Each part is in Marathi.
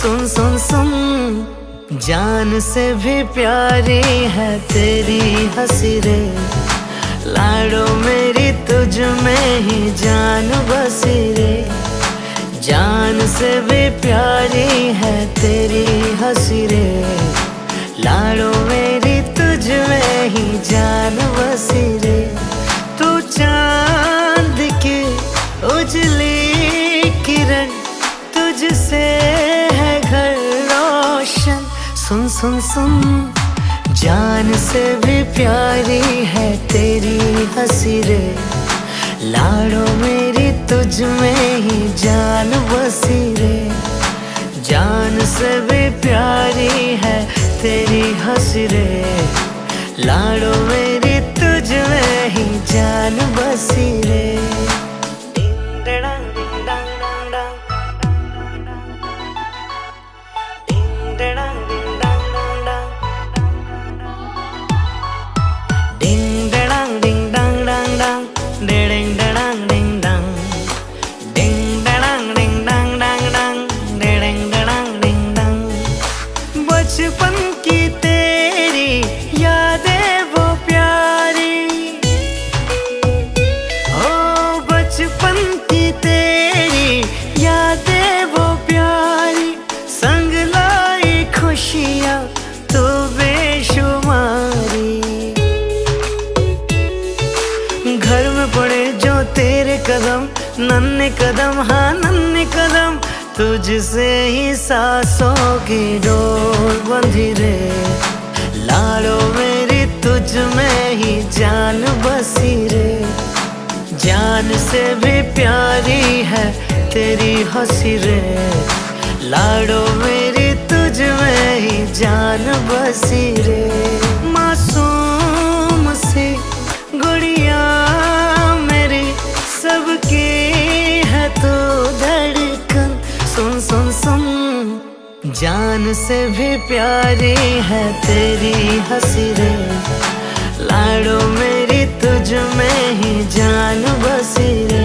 सुन सुन सुन, जान से भी प्यारी है तेरी हंसी रे। लाडो मेरी तुझ में ही जान बसी रे। जान से भी प्यारी है तेरी हंसी रे। लाडो मेरी तुझ में ही जान बसी रे। तू चांद की उजली किरण, तुझसे है घर रोशन। सुन सुन सुन, जान से भी प्यारी है तेरी हंसी रे। लाडो मेरी तुझ में ही जान बसी रे। जान से भी प्यारी है तेरी हंसी रे। लाडो मेरी तुझ में ही जान बसी रे। बचपन की तेरी यादें वो प्यारी, ओ बचपन की तेरी यादें वो प्यारी। संग लाई खुशियाँ तो बेशुमारी। घर में पड़े जो तेरे कदम, नन्हे कदम हाँ नन्हे कदम। तुझसे ही सांसों की डोर बंधी रे। लाडो मेरी तुझ में ही जान बसी रे। जान से भी प्यारी है तेरी हंसी रे। लाडो मेरी तुझ में ही जान बसी रे। मासूम सी गुड़िया मेरी, सबकी है तू धड़कन। सुन सुन सुन, जान से भी प्यारी है तेरी हंसी रे। लाडो मेरी तुझ में ही जान बसी रे।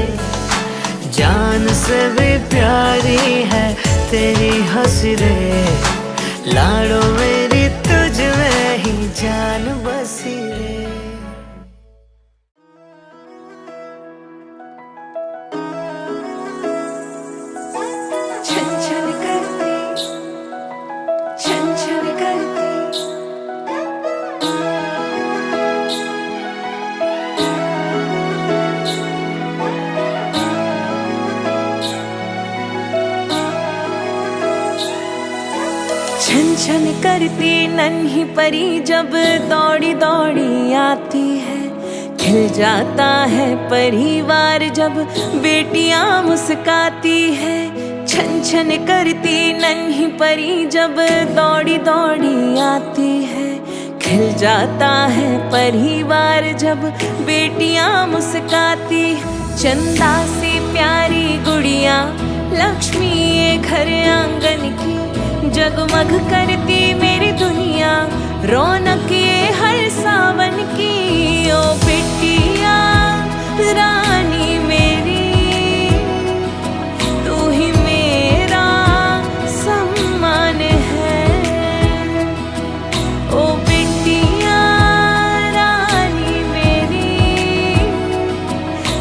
जान से भी प्यारी है तेरी हंसी रे। लाडो मेरी तुझ में ही जान बसी रे। छन छन करती नन्ही परी जब दौड़ी दौड़ी आती है। खिल जाता है परिवार जब बेटियां मुस्काती है। छन छन करती नन्ही परी जब दौड़ी दौड़ी आती है। खिल जाता है परिवार जब बेटियां मुस्काती। चंदा सी प्यारी गुड़िया, लक्ष्मी ये घर आंगन की। जगमग करती मेरी दुनिया, रौनक ये हर सावन की। ओ बिटिया रानी मेरी, तू ही मेरा सम्मान है। ओ बिटिया रानी मेरी,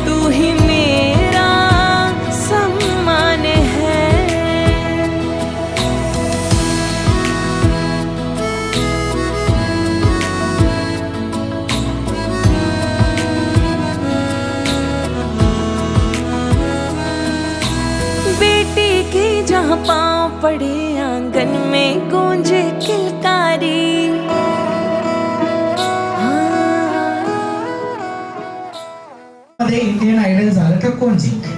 तू ही मेरा सम्मान है। जहाँ पाँव पड़े आंगन में गूंजे किलकारी। इंडियन आयडल झालं तर कोण जिंकेल?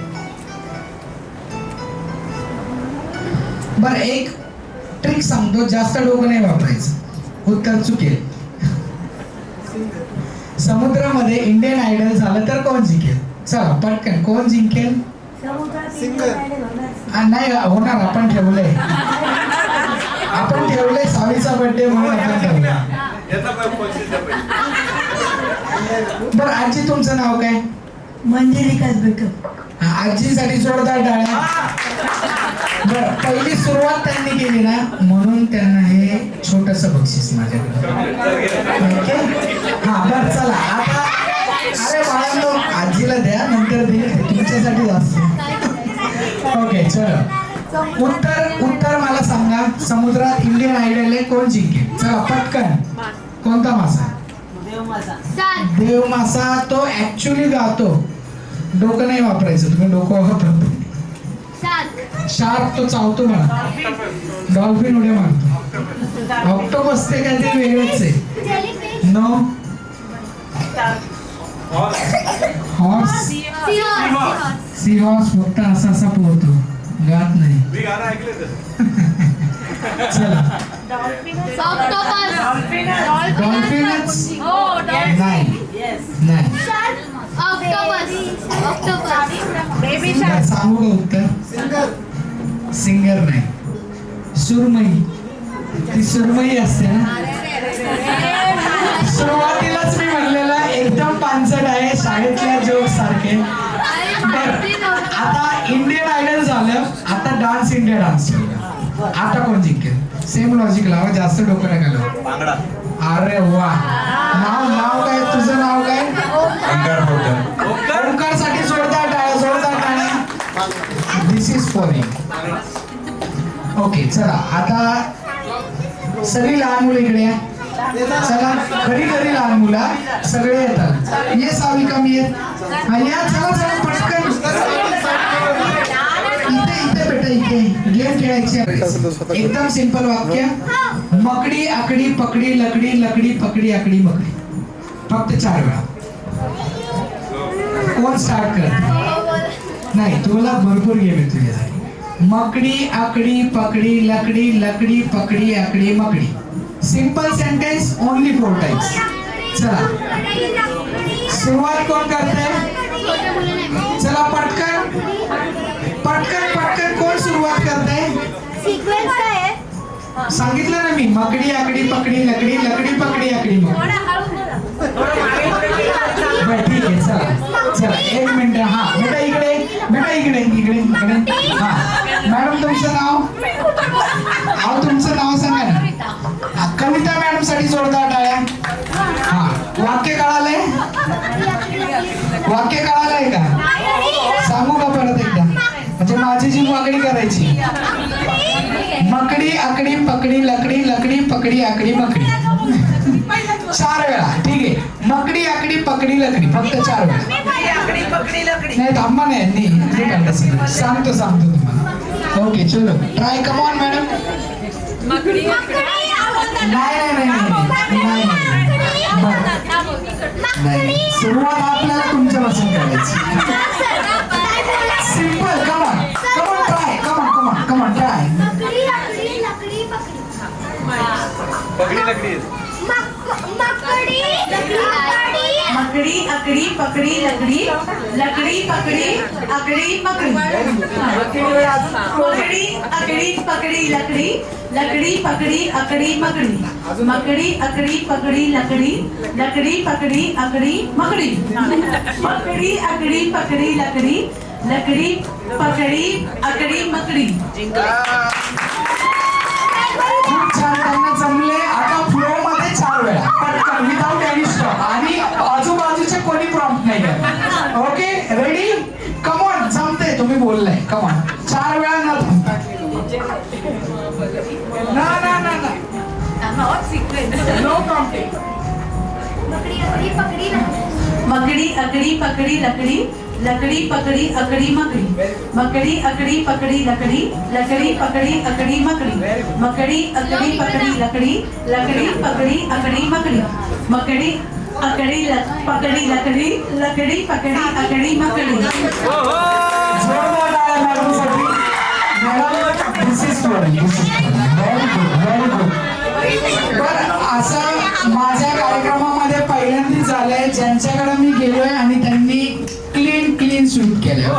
बरं एक ट्रिक सांगतो, जास्त डोकं नाही वापरायचं, उत्तर चुकेल. समुद्रामध्ये इंडियन आयडल झालं तर कोण जिंकेल? चला पटकन, कोण जिंकेल? नाही होणार, आपण ठेवलंय. आपण ठेवलंय सावीचा बर्थडे म्हणून आपण ठेवला. बरं आजी तुमचं नाव काय? मंजिरी कसबेकर. आजीसाठी जोरदार टाळ्या. बरं पहिली सुरुवात त्यांनी केली ना, म्हणून त्यांना हे छोटस बक्षीस माझ्याकडे. ओके हा बरं चला आता. अरे बाळांनो आजीला द्या, नंतर देईल, तुमच्यासाठी जास्त. ओके चलो, उत्तर मला सांगा. समुद्रात इंडियन आयडल आहे, कोण जिंकेल? चला पटकन. कोणता मासा? देव मासा. तो ऍक्च्युली गातो, डोकं नाही वापरायचं. तुम्ही डोकं वापरतो. शार्क तो चावतो मला. डॉल्फिन उड्या मारतो. ऑक्टोपस ते काहीतरी वेगळंच आहे. नो. हॉर्स. सी हॉर्स फक्त असा असा पोहतो, गात नाही. चला डॉल्फिनच नाही. नाही सांगू का उत्तर? सिंगर नाही, सुरमई. ती सुरमई असते ना. सुरुवातीलाच मी म्हणलेलं एकदम पानसट आहे, शाळेतल्या जोक सारखे. आता इंडियन आयडल झालं, आता डान्स इंडिया डान्स. आता कोण जिंकेल? सेम लॉजिक लावा, जास्त डोकं नका लावा. अरे वा. नाव काय तुझं? नाव काय? ओंकार साठी जोरदार टाळ्या, जोरदार टाळ्या. दिस इज फॉर यू. ओके चला आता सगळी लहान मुलं इकडे या. चला खरी खरी लहान मुला सगळे येतात. ये साविका मी येत. या चला चला पटकन. इथे बेटा इथे गेम खेळायची. एकदम सिंपल वाक्य. मकडी आकडी पकडी लकडी, लकडी पकडी आकडी मकडी. फक्त 4 वेळा. कोण स्टार्ट करत? नाही तुला भरपूर गेम आहे तुझ्यासाठी. मकडी आकडी पकडी लकडी, लकडी पकडी आकडी मकडी. Simple sentence, only 4 times. चला सुरुवात कोण करते? चला पटकन पटकन पटकन. कोण सुरुवात करते? सिक्वेन्स काय आहे? सांगितलं ना मी. मकडी आकडी पकडी लकडी, लकडी पकडी आकडी मकडी. बरं ठीक आहे चला चला 1 मिनिट. हा बेटा इकडे, बेटा इकडे इकडे इकडे. हा मॅडम तुमचं नाव? अहो तुमचं नाव सांगा ना. कविता मॅडम साठी जोरदार टाळ्या. हा वाक्य कळालंय? वाक्य कळालंय का? सांगू का परत एकदा? म्हणजे माझी जी वाकडी करायची. मकडी आकडी पकडी लकडी, लकडी पकडी आकडी मकडी. 4 वेळा. ठीक आहे. मकडी आकडी पकडी लकडी फक्त 4 वेळा. नाही थांबा नाही. सांगतो तुम्हाला. ओके चलो ट्राय. Come on madam. नाही नाही नाही नाही. सुरुवात आपल्याला तुमच्यापासून करायची. Simple. Come on come on try. Come on come on come on try. मकडी आकडी लकडी पकडी. पकड़ी लकड़ी मकड़ी अकड़ी पकड़ी लकड़ी, लकड़ी पकड़ी अकड़ी मकड़ी. मकड़ी अकड़ी पकड़ी लकड़ी, लकड़ी पकड़ी अकड़ी मकड़ी. मकड़ी अकड़ी पकड़ी लकड़ी, लकड़ी पकड़ी अकड़ी मकड़ी. मकड़ी अकड़ी पकड़ी लकड़ी, लकड़ी पकड़ी अकड़ी मकड़ी. खूप छान. त्यांना जमले. आता फ्लो मध्ये 4 वेळा पटकन विदाउट एनी स्टॉप. आणि आजूबाजूचे कोणी प्रॉम्प्ट नाही करत. Okay ready? Come on. जमते तुम्ही बोललाय. कम ऑन 4 वेळा न थांबता. No prompting. मकडी आकडी पकडी मकड़ी अकड़ी पकड़ी लकड़ी, लकड़ी पकड़ी अकड़ी मकड़ी. मकड़ी अकड़ी पकड़ी लकड़ी, लकड़ी पकड़ी अकड़ी मकड़ी. मकड़ी अकड़ी पकड़ी लकड़ी, लकड़ी पकड़ी अकड़ी मकड़ी. मकड़ी अकड़ी पकड़ी लकड़ी, लकड़ी पकड़ी अकड़ी मकड़ी. जोरदार टाळ्या मॅडमसाठी. Madam this is very good very good. बरं असं माझ्या कार्यक्रमामध्ये पहिल्यांदा झालंय ज्यांच्याकडे मी गेलोय आणि त्यांनी क्लीन शूट केलंय.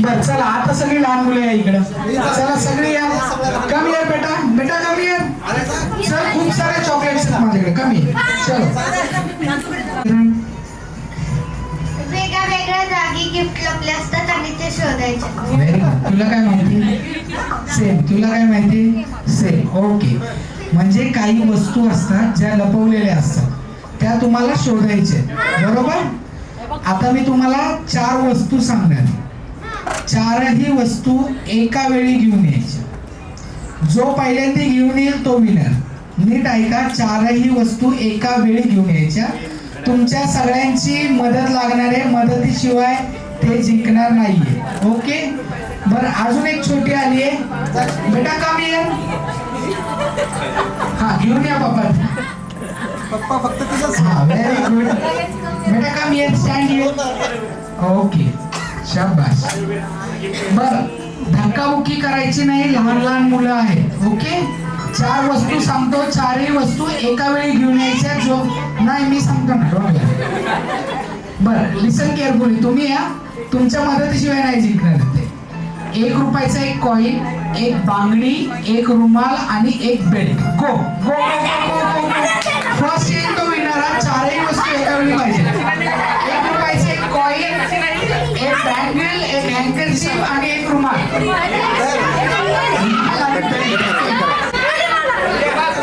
बरं चला आता सगळी लहान मुलं या इकडं. चला सगळी या. कमी आहे बेटा. बेटा कमी आहे. चल खूप सारे चॉकलेट्स आहेत माझ्याकडे. कमी चलो. वेगळ्या वेगळ्या जागी गिफ्ट लपले असतात आणि ते शोधायचे. Very good. तुला काय माहिती? सेम. तुला काय माहिती? सेम. ओके. म्हणजे काही वस्तू असतात ज्या लपवलेल्या असतात, त्या तुम्हाला शोधायच्या, बरोबर? आता मी तुम्हाला 4 वस्तू सांगणार. 4ही वस्तू एका वेळी घेऊन यायच्या. जो पहिल्यांदा घेऊन येईल तो विनर. नीट ऐका, 4ही वस्तू एका वेळी घेऊन यायच्या. तुमच्या सगळ्यांची मदत लागणार आहे, मदतीशिवाय ते जिंकणार नाहीये. ओके. बरं, अजून एक छोटी आली आहे. बेटा कम ये. हा, घेऊन या बाबा. पप्पा फक्त तुझं हा, व्हेरी गुड. बेटा कम ये, स्टँड ये. ओके, शाबास. बरं, धक्काबुक्की करायची नाही, लहान लहान मुलं आहेत. ओके. 4 वस्तू सांगतो, 4ही वस्तू एका वेळी घेऊन यायच्या. जो नाही, मी सांगतो ना, डोंट वरी. बरं, लिसन केअरफुली. तुम्ही या, तुमच्या मदतीशिवाय नाही जिंकणार ते. 1 रुपयाचा एक कॉईन, एक बांगडी, एक रुमाल आणि एक बेल्ट. गो गो गो. फर्स्ट येईल तो विनर. 4ही वस्तू एका वेळी पाहिजे. 1 रुपयाचा एक कॉईन, एक बँगल, एक हँकरशिप आणि एक रुमाल.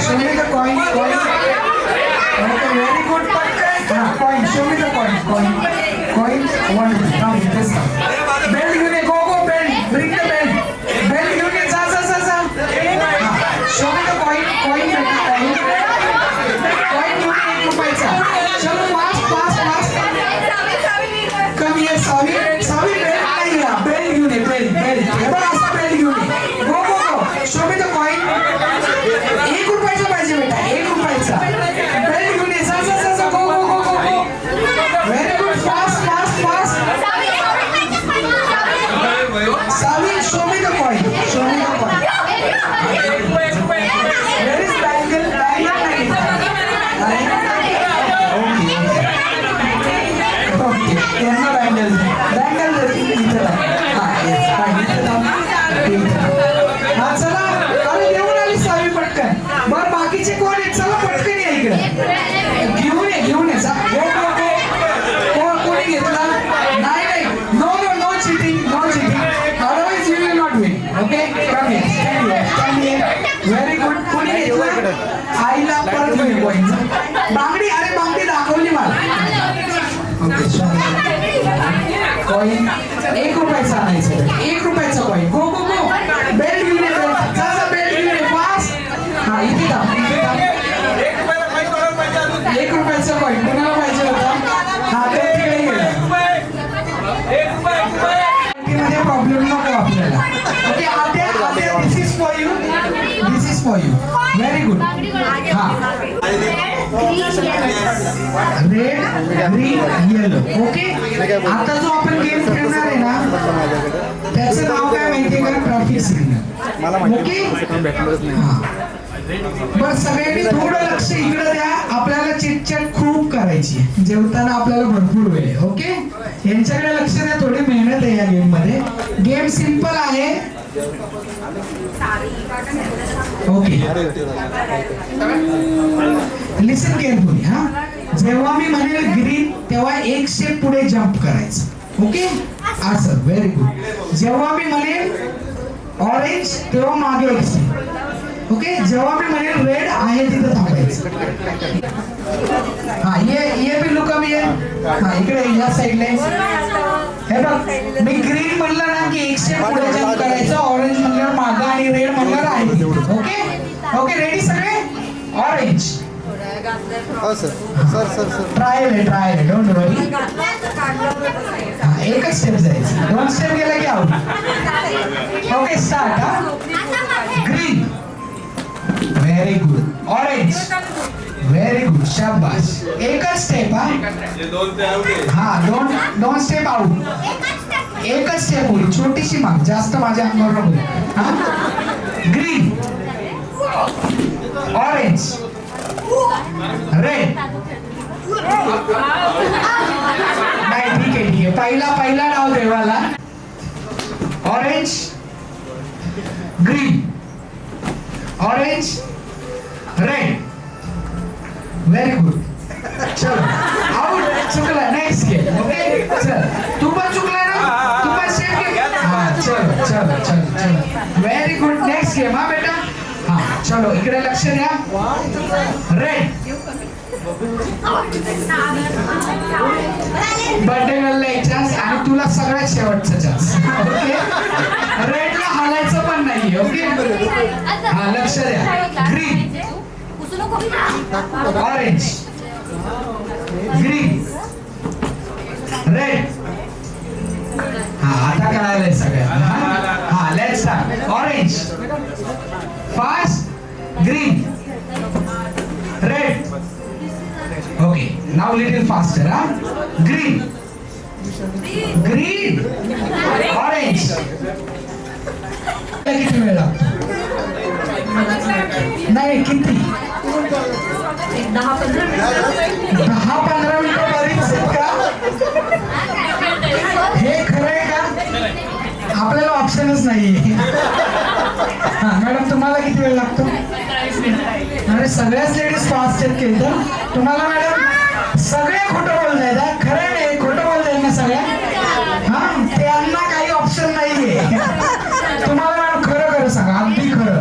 Show me the coin. Okay, very good. Coin. Show me the coin. Coin. 1 rupee. Now this one. Bell unit. Go. Bell. Bring the bell. Bell unit. Za. Show me the coin. Coin. Coin unit 1 रुपयाचा. चलो fast. Come here, Savi. Bell नाही या. Bell unit. Bell. हे बघ, असा bell unit. Go. Show me the coin. 1 रुपयाचा पाहिजे बेटा. 1 रुपयाचा. बेल घेऊन ये. जा. Go. Very good. Fast. Savi, show me the coin. Where is bangle? Okay. त्यांना bangle दे. इथं लाव. हा, yes. हा, चला. अरे देऊन आली सावी पटकन. बरं, बाकीचे कोण आहेत? चला पटकन या इकडे. घेऊन ये. जा. गो. कोणी घेतला? नाही. No cheating. Otherwise you will not win. Okay. Come here. Very good. कोणी घेतला? आईला परत घेऊन कॉइन. बांगडी. अरे बांगडी दाखवली मला. ओके. कॉइन 1 रुपयाचा आणायचं. 1 रुपयाचा कॉइन. गो. बेल्ट घेऊन ये. जा. बेल्ट घेऊन ये. फास्ट. हा, इथे दाब. 1 रुपयाचा कॉइन कोणाला पाहिजे होता? हा, ते तिकडे गेलं. मध्ये प्रॉब्लेम नको आपल्याला. ओके. आत्या, this is for you. Very good. हा, रेड, ग्रीन, येलो. ओके. आता जो आपण गेम खेळणार आहे ना, त्याचं नाव काय माहितीये का? Traffic signal. ओके. हा, बरं, सगळ्यांनी थोडं लक्ष इकडे द्या. आपल्याला चिटचॅट खूप करायची आहे. जेवताना आपल्याला भरपूर वेळ आहे. ओके. यांच्याकडे लक्ष द्या. थोडी मेहनत आहे या गेम मध्ये. गेम सिंपल आहे. ओके. लिसन केअरफुली. हा, जेव्हा मी म्हणेल ग्रीन तेव्हा 1 स्टेप पुढे जम्प करायचं. ओके. असं. Very good. जेव्हा मी म्हणेल ऑरेंज तेव्हा मागे 1 स्टेप. ओके. जेव्हा मी म्हणेल रेड आहे तिथं थांबायचं. हा, ये बिल्लू कम ये. हा, इकडे या साईडला. हे बघ, मी ग्रीन म्हणलं ना की 1 स्टेप पुढे जम्प करायचं. ऑरेंज म्हणल्यावर मागं आणि रेड म्हणल्यावर आहे. ओके. रेडी सगळे? ऑरेंज. हो सर. ट्रायल आहे. डोंट वरी. हा, 1च स्टेप जायचं. 2 स्टेप गेला की आउट. ओके. स्टार्ट. हा, green. Very good. Orange. Very good. शाबास. 1च स्टेप. हा, 2 स्टेप आउट. 1च स्टेप होईल. छोटीशी माग, जास्त माझ्या अंगावर नको. हा, ग्रीन, ऑरेंज, रेड. नाही, ठीक आहे. पहिला डाव देवाला. Orange, green, orange, red. Very good. चलो आउट. चुकला. Next game. ओके. चल, तू पण चुकला ना. तू पण सेफ गेम. चलो चलो चलो व्हेरी गुड. नेक्स्ट गेम हा बेटा. हा चलो इकडे लक्ष द्या. रेड बर्थडे गर्लला एक चान्स आणि तुला सगळ्यात शेवटचा चान्स. ओके रेडला हालायचं पण नाही. ओके हा लक्ष द्या. Green orange green red. हा आता कळालंय सगळ्यांना. हा let's start. Orange fast green red. Okay now little faster. हा ग्रीन ग्रीन ऑरेंज. किती वेळ लागतो? नाही किती? 10-15 मिनिटं बरीच आहेत का? हे खरंय का? आपल्याला ऑप्शनच नाही. हा मॅडम तुम्हाला किती वेळ लागतो? अरे सगळ्याच लेडीज फास्ट आहेत केलं तर तुम्हाला मॅडम सगळे खोटं बोलतायत. खरं नाही खोटं बोलतायत ना सगळ्या. हा त्यांना काही ऑप्शन नाहीये. तुम्हाला मॅडम खरं खरं सांगा अगदी खरं.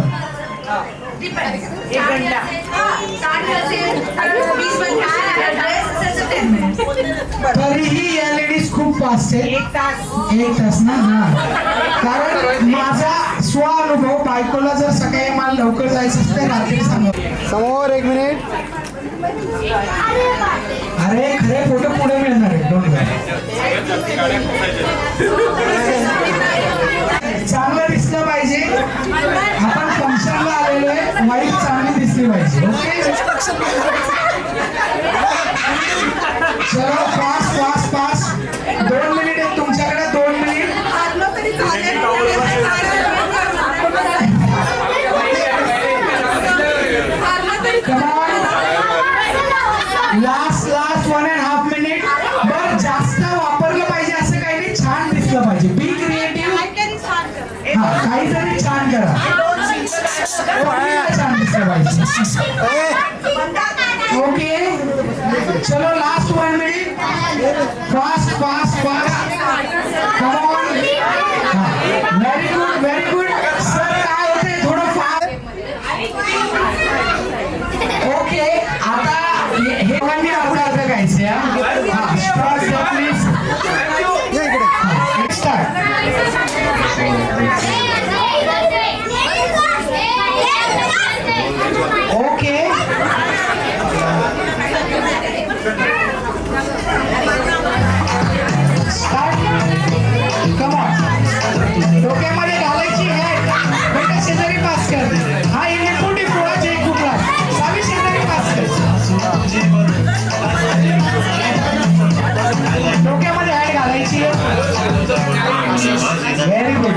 तरीही या लेडीज खूप फास्ट आहे. एक तास ना. हा कारण माझा स्वानुभव बायकोला जर सकाळी मला लवकर जायचं असतं रात्री सांगा. समोर 1 मिनिट. अरे खरे फोटो पुढे मिळणार आहे. डोंट चांगलं दिसलं पाहिजे. आपण फंक्शनला आलेलो आहे. वाईट चांगली दिसली पाहिजे. ओके चलो फास्ट फास्ट फास्ट. 2 मिनिट आहेत तुमच्याकडे. 2 मिनिट. Last 1.5 minute. बरं जास्त वापरलं पाहिजे असं काही नाही. छान दिसलं पाहिजे. बी क्रिएटिव्ह. हा काहीतरी छान करा. छान दिसलं पाहिजे. ओके चलो last 1 minute. Fast fast fast. Come on. Very good very good. Sir काय होते थोडं फास्ट. ओके आता हे पण आपल्याला बघायचं. हा start please. Start. Okay start. Come on. डोक्यामध्ये घालायची आहे. बेटा शेजारी पास कर. हा इथे कुठे पोळाचे एक कुठला सावी शेजारी पास कर. डोक्यामध्ये हॅट घालायची. Very good.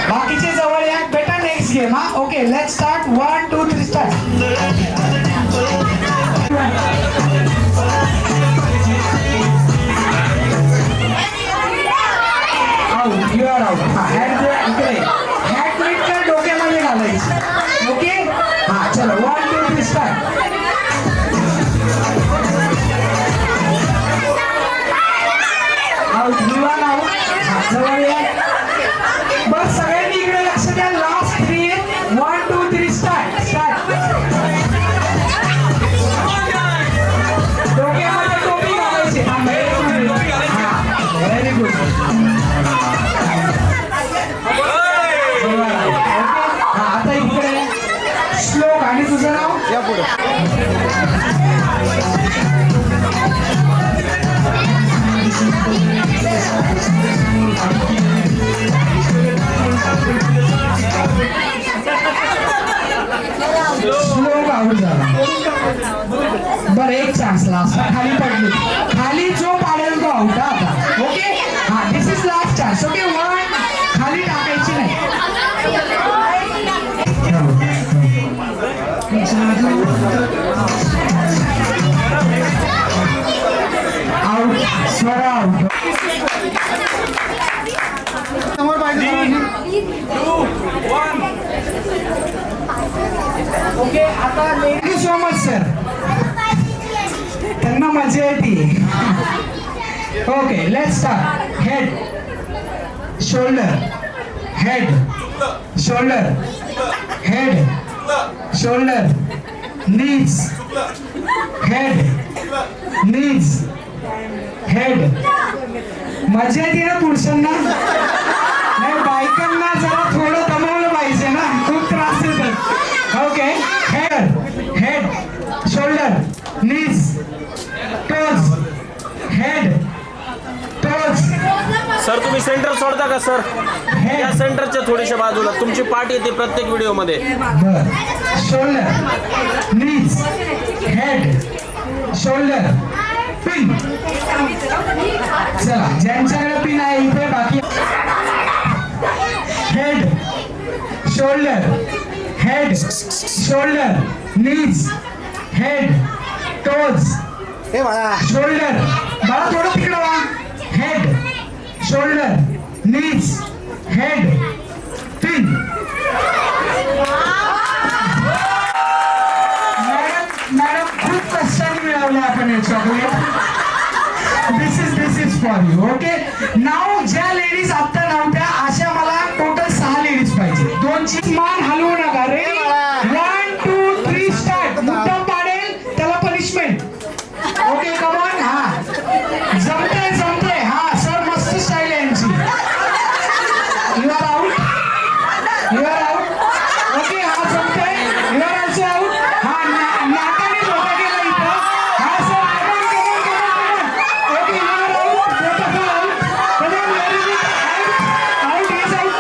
बाकीचे जवळ या बेटा. Next game. हा okay let's start. 1 2 3 start. Out. You are out. हा हॅट इकडे. हॅट नीट डोक्यामध्ये घालायची. ओके हा चलो 1 2 3 start. Out. You are out. हा जवळ या. बस सगळ्यांनी इकडे लक्ष द्या. Last 3 1 2 3 start. स्टार्ट. डोक्यामध्ये टोपी घालायची. हा व्हेरी गुड. हा आता इकडे श्लोक आणि तुझं नाव. या पुढे. श्लोक आउट झाला. बरं एक चान्स लास्ट. खाली पडली. खाली जो पाडेल तो आउट. आता ओके हा this is last chance. Okay 1 खाली टाकायची नाही. Out. Swara out. Thank you so much sir. त्यांना मजा येते. Okay let start. Head shoulder head shoulder head shoulder knees head knees head. मजा येते ना पुरुषांना. नाही बायकांना जरा थोडं दमवलं पाहिजे ना, खूप त्रास येतात. ओके हेड हेड शोल्डर नीज टोज हेड टोज सर तुम्ही सेंटर सोडता का सर? हेड या सेंटरच्या थोडीशा बाजूला तुमची पाठ येते प्रत्येक व्हिडिओ मध्ये. बर shoulder knees head shoulder pin. चला ज्यांच्याकडे पिन आहे इथे बाकी. Head shoulder head shoulder knees head toes हे बाळा शोल्डर. बाळा थोडं तिकडं वा. Head shoulder knees head pin. Madam खूप कष्टाने मिळवलं आपण हे chocolate. This is for you. Okay नाव ज्या लेडीज आता नव्हत्या अशा मला टोटल 6 लेडीज पाहिजे. 2ची मान हलवू नका. Ready 1 2 3 start. मुद्दाम पाडेल त्याला पनिशमेंट. Okay come on. हा जमतंय जमतंय. हा सर मस्त स्टाईल आहे यांची. You are out you are out. Okay हा जमतंय. You are also out. हा नाकाने धोका केला इथं. हा sir okay you are out. Beautiful out. Come on very good. Out is out.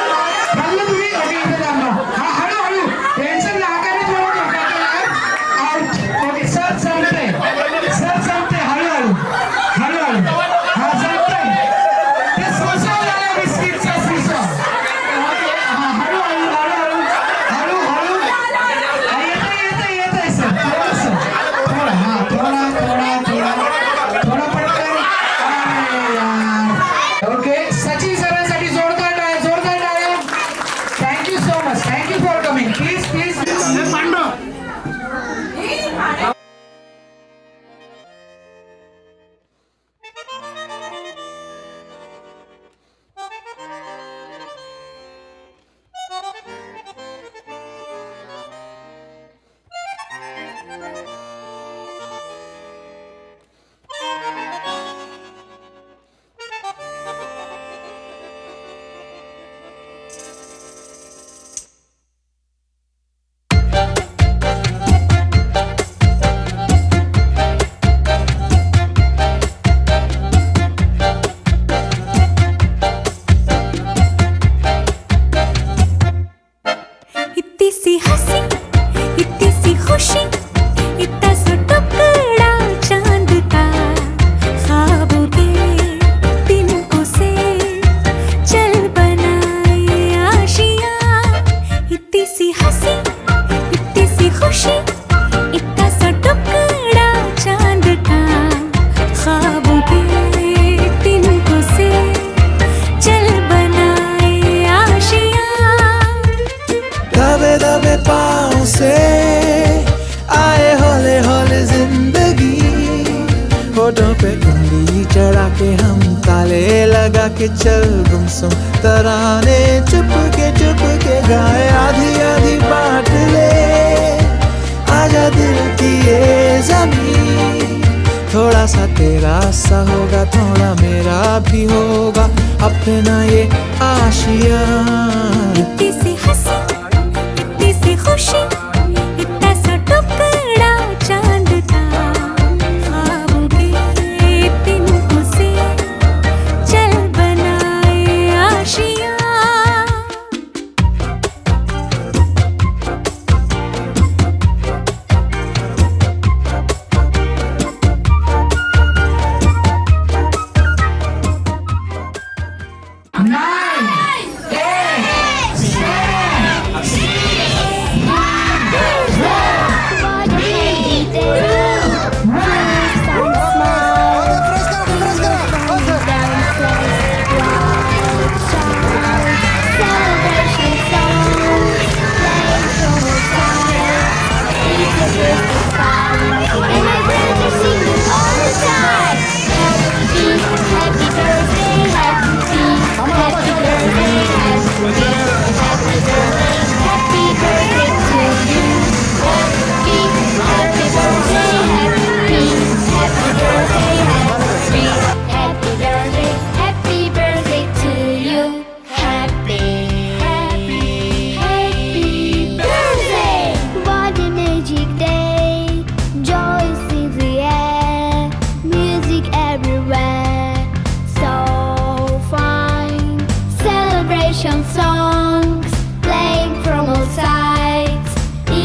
खाल्लं तुम्ही. ओके इथे थांबा. हा हळू हळू. त्यांचं नाकाने थोडा धोका केला. आउट. ओके सर जमतंय सर जमतंय. हळू हळू हळू हळू. हा जमतंय. ते सोसो झाला बिस्किटचा सोसो. ओके हा हळू हळू हळू हळू हळू हळू. येतंय सर थोडंसं. थोडं हा थोडा पटकन. अरे यार. ओके सचिन सरांसाठी जोरदार टाळ्या. Thank you so much. Thank you for coming. Please please इतनी सी हंसी इतनी सी खुशी इतना सा टुकड़ा चांद का ख्वाबों के तिनकों से चल बनाए आशियाँ. इतनी सी हंसी इतनी सी खुशी इतना सा टुकड़ा चांद का ख्वाबों के तिनकों से चल बनाए आशियाँ. दबे दबे पाँव से आए हौले हौले जिंदगी. होठों पे उंगली चढ़ा के हम ताले लगा के चल गुमसुम तराने चुप के गाए. आधी आधी बांट ले आजा दिल की ये जमीन. थोड़ा सा तेरा सा होगा थोड़ा मेरा भी होगा अपना ये आशियाँ. इतनी सी हंसी इतनी सी खुशी इतना सा टुकड़ा चांद का ख्वाबों के तिनकों से चल बनाए आशियाँ.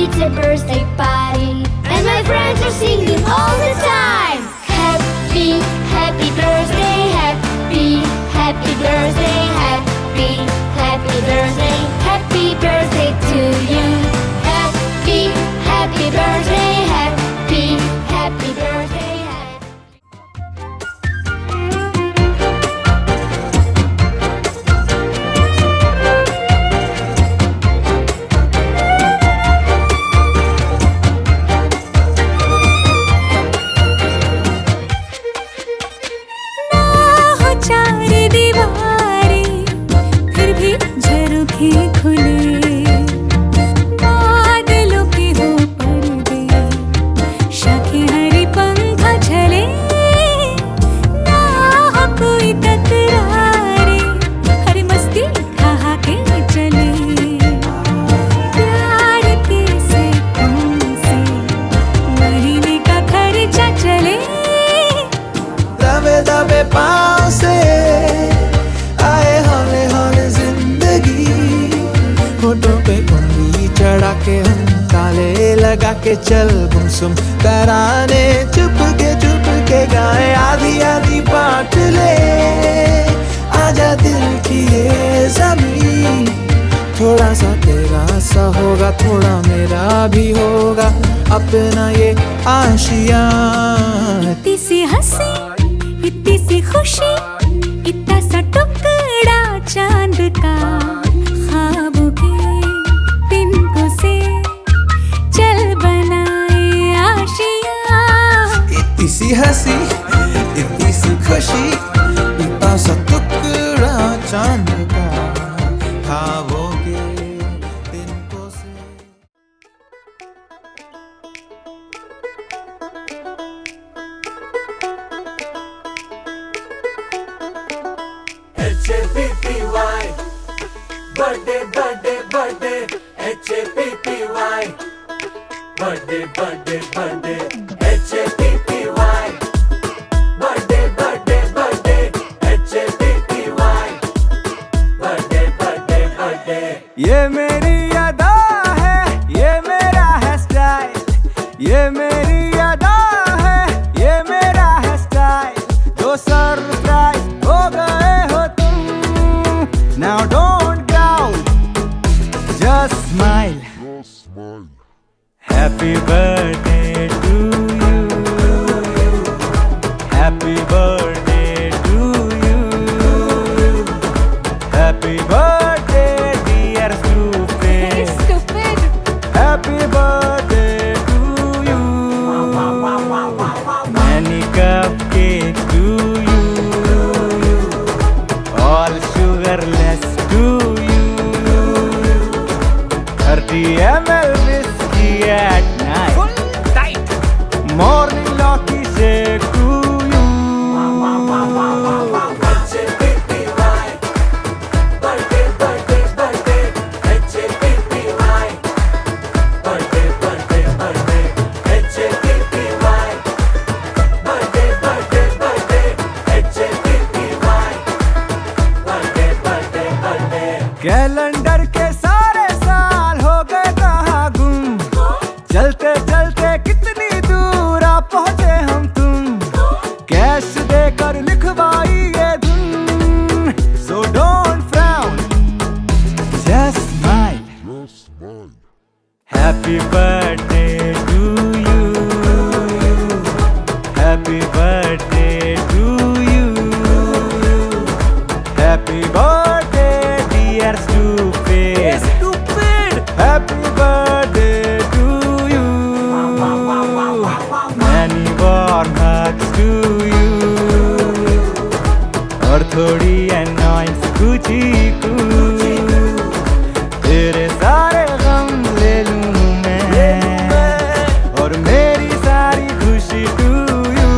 It's a birthday party, and my friends are singing all the time. Happy, happy birthday, happy birthday, happy birthday, happy birthday to you. Happy, happy birthday, happy birthday. हो चार दीवारें फिर भी झरोखे खुले, बादलों के हो पर्दे, शाखें हरी पंखा झले, ना हो कोई तकरारे, हरी मस्ती कहा के चले, प्यार के सेकों से महीने का खर्चा चले। दबे दबे पाँव से आए हौले हौले जिंदगी, होठों पे उंगली चढ़ा के हम ताले लगा के चल गुमसुम तराने चुप के गाए आधी आधी बांट ले, आजा दिल की ये जमीन, थोड़ा सा तेरा सा होगा थोड़ा मेरा भी होगा अपना ये आशियाँ। इतनी सी हंसी इतनी सी खुशी, इतना सा टुकड़ा चांद का, ख्वाबों के तिनको से चल बनाए आशियाँ। इतनी सी हंसी इतनी सी खुशी, इतना सा टुकड़ा चांद का, ख्वाबों के तिनको से। H-A-P-P-Y Birthday, birthday, birthday H-A-P-P-Y Birthday, birthday, birthday H-A-P-P-Y Birthday, birthday, birthday H-A-P-P-Y Birthday, birthday, birthday ये मेरी अदा है, ये मेरा है स्टाइल, ये मेरी अदा है, ये मेरा है स्टाइल, जो सरप्राइज हो गए हो तुम, now don't growl, just smile, happy birthday to you, happy birthday to you, happy birthday dear stupid, happy birthday to you, many cupcakes to you, all sugarless to you, 30 ml whiskey at night, full tight, morning lucky shake to you. H-A-P-P-Y Birthday, birthday, birthday H-A-P-P-Y Birthday, birthday, birthday H-A-P-P-Y Birthday, birthday, birthday H-A-P-P-Y Birthday, birthday, birthday calendar के सारे साल हो गए कहाँ गुम, चलते चलते कितनी दूर आ पहुँचे हम तुम, कैश देकर लिखवाई ये धुन, so don't frown, just smile, happy birthday to you, happy birthday to you, happy birthday dear stupid, happy birthday to you, many warm hugs to you, और थोड़ी annoyance कुछ ही तेरे सारे गम ले लूं मैं, और मेरी सारी खुशी to you.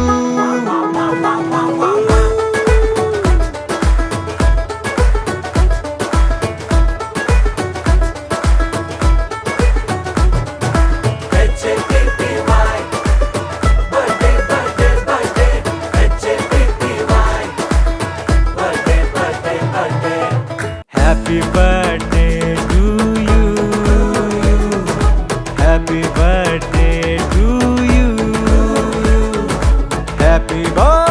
H-A-P-P-Y Birthday, birthday, birthday H-A-P-P-Y Birthday, birthday, birthday Happy birthday to you, happy happy birthday